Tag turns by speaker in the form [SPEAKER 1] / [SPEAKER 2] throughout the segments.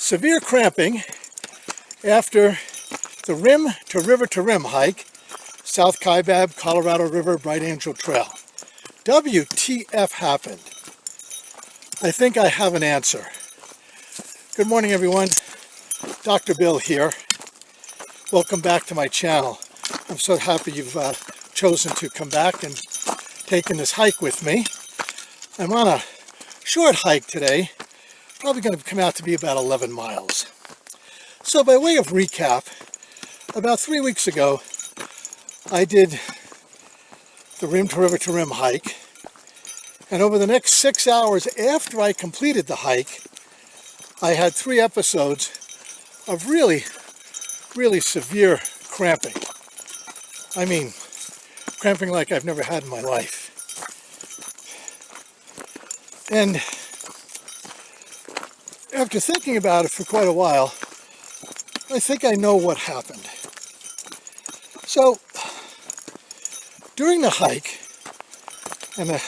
[SPEAKER 1] severe cramping after the rim to rim hike, South Kaibab, Colorado River, Bright Angel Trail. WTF happened? I think I have an answer. Good morning, everyone. Dr. Bill here. Welcome back to my channel. I'm so happy you've chosen to come back and taken this hike with me. I'm on a short hike today, probably going to come out to be about 11 miles. So by way of recap, about 3 weeks ago, I did the rim to rim hike, and over the next 6 hours after I completed the hike, I had 3 episodes of really severe cramping. I mean, cramping like I've never had in my life. And after thinking about it for quite a while, I think I know what happened. So, during the hike, and I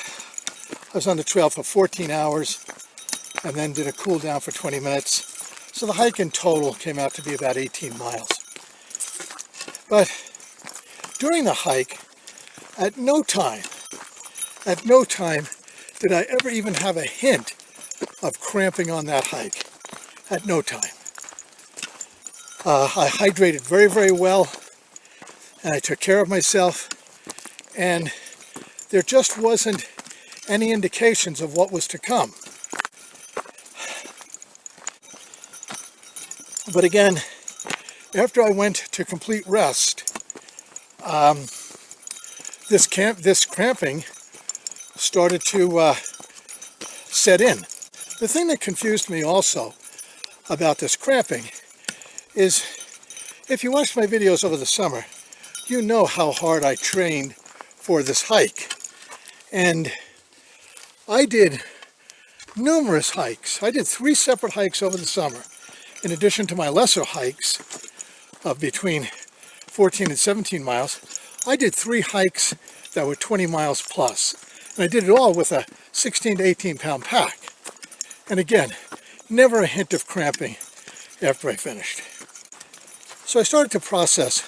[SPEAKER 1] was on the trail for 14 hours, and then did a cool down for 20 minutes. So the hike in total came out to be about 18 miles. But during the hike, at no time did I ever even have a hint of cramping on that hike. At no time. I hydrated very well, and I took care of myself, and there just wasn't any indications of what was to come. But again, after I went to complete rest, this cramping started to set in. The thing that confused me also about this cramping is, if you watched my videos over the summer, you know how hard I trained for this hike. And I did numerous hikes. I did 3 separate hikes over the summer, in addition to my lesser hikes of between 14 and 17 miles. I did 3 hikes that were 20 miles plus. And I did it all with a 16 to 18 pound pack. And again, never a hint of cramping after I finished. So I started to process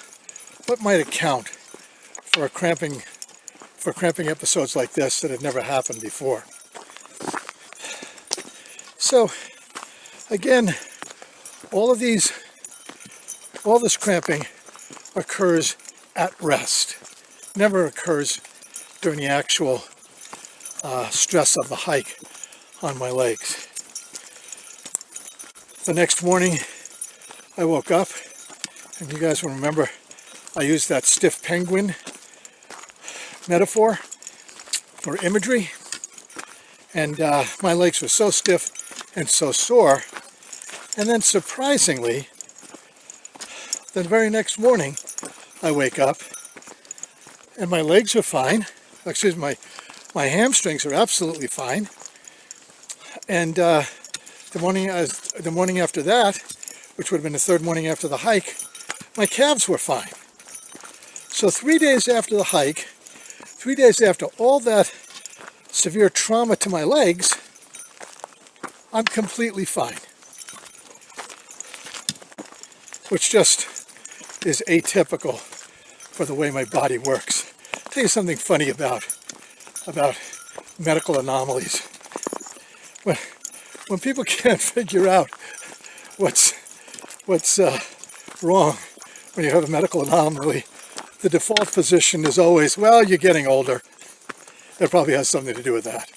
[SPEAKER 1] what might account for cramping episodes like this that had never happened before. So again, all this cramping occurs at rest. Never occurs during the actual stress of the hike on my legs. The next morning I woke up, and you guys will remember I used that stiff penguin metaphor for imagery, and my legs were so stiff and so sore. And then surprisingly, the very next morning I wake up and my legs are fine. Excuse me, my hamstrings are absolutely fine. And the morning after that, which would have been the 3rd morning after the hike, my calves were fine. So 3 days after the hike, 3 days after all that severe trauma to my legs, I'm completely fine. Which just is atypical for the way my body works. I'll tell you something funny about medical anomalies. When people can't figure out what's wrong when you have a medical anomaly, the default position is always, well, you're getting older. That probably has something to do with that.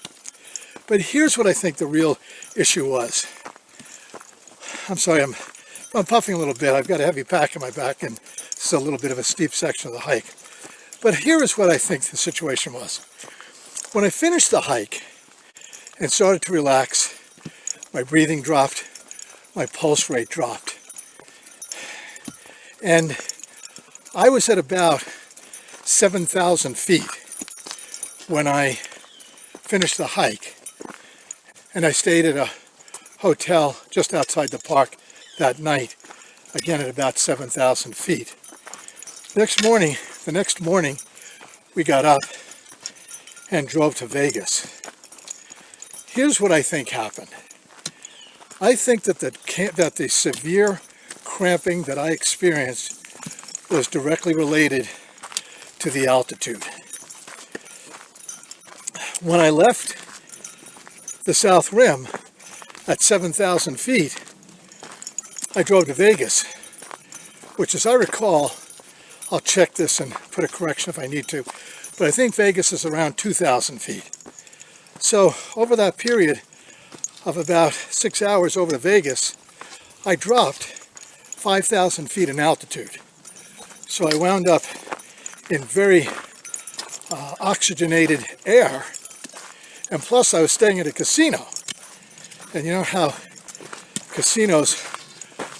[SPEAKER 1] But here's what I think the real issue was. I'm sorry, I'm puffing a little bit. I've got a heavy pack in my back, and it's a little bit of a steep section of the hike. But here is what I think the situation was. When I finished the hike and started to relax, my breathing dropped, my pulse rate dropped. And I was at about 7,000 feet when I finished the hike. And I stayed at a hotel just outside the park that night, again at about 7,000 feet. The next morning, we got up and drove to Vegas. Here's what I think happened. I think that the severe cramping that I experienced was directly related to the altitude. When I left the South Rim at 7,000 feet, I drove to Vegas, which, as I recall, I'll check this and put a correction if I need to, but I think Vegas is around 2,000 feet. So over that period of about 6 hours over to Vegas, I dropped 5,000 feet in altitude. So I wound up in very oxygenated air, and plus I was staying at a casino. And you know how casinos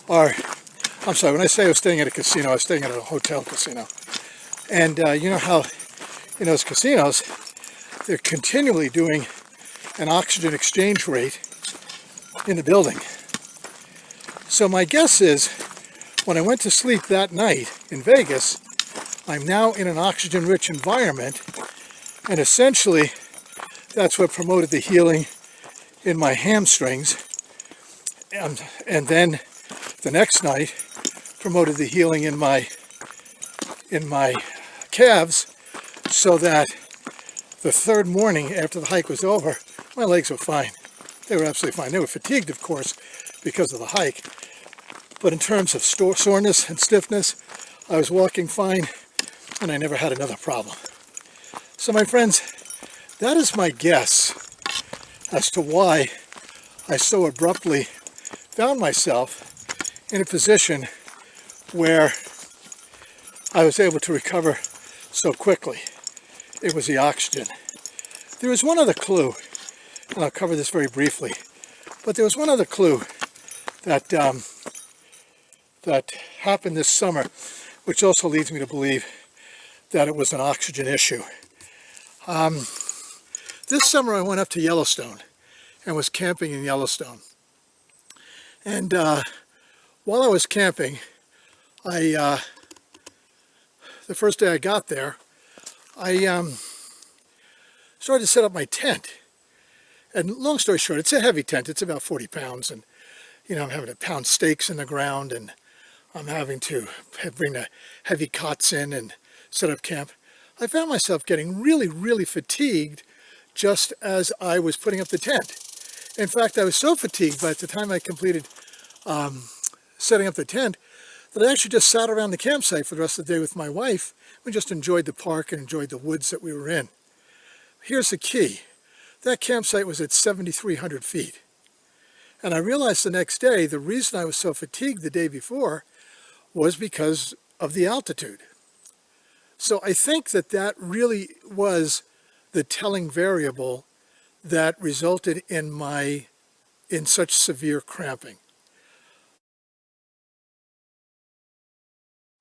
[SPEAKER 1] are, I'm sorry, when I say I was staying at a casino, I was staying at a hotel casino. And you know how in those casinos, they're continually doing an oxygen exchange rate in the building. So my guess is, when I went to sleep that night in Vegas, I'm now in an oxygen-rich environment, and essentially that's what promoted the healing in my hamstrings, and then the next night promoted the healing in my calves, so that the third morning after the hike was over, my legs were fine. They were absolutely fine. They were fatigued, of course, because of the hike, but in terms of soreness and stiffness, I was walking fine, and I never had another problem. So my friends, that is my guess as to why I so abruptly found myself in a position where I was able to recover so quickly. It was the oxygen. There was one other clue, and I'll cover this very briefly, but there was one other clue that that happened this summer, which also leads me to believe that it was an oxygen issue. This summer I went up to Yellowstone and was camping in Yellowstone. And while I was camping, the first day I got there, I started to set up my tent. And long story short, it's a heavy tent. It's about 40 pounds. And, you know, I'm having to pound stakes in the ground, and I'm having to bring the heavy cots in and set up camp. I found myself getting really, really fatigued just as I was putting up the tent. In fact, I was so fatigued by the time I completed setting up the tent that I actually just sat around the campsite for the rest of the day with my wife. We just enjoyed the park and enjoyed the woods that we were in. Here's the key. That campsite was at 7,300 feet. And I realized the next day the reason I was so fatigued the day before was because of the altitude. So I think that that really was the telling variable that resulted in such severe cramping.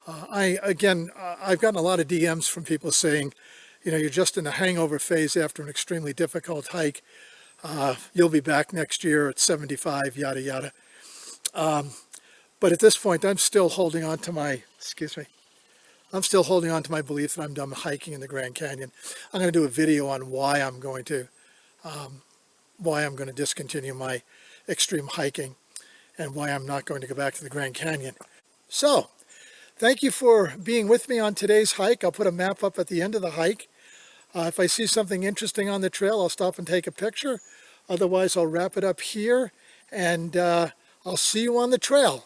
[SPEAKER 1] I've gotten a lot of DMs from people saying, you know, you're just in the hangover phase after an extremely difficult hike. You'll be back next year at 75, yada, yada. But at this point, I'm still holding on to my, I'm still holding on to my belief that I'm done hiking in the Grand Canyon. I'm going to do a video on why I'm going to discontinue my extreme hiking and why I'm not going to go back to the Grand Canyon. So, thank you for being with me on today's hike. I'll put a map up at the end of the hike. If I see something interesting on the trail, I'll stop and take a picture. Otherwise, I'll wrap it up here, and I'll see you on the trail.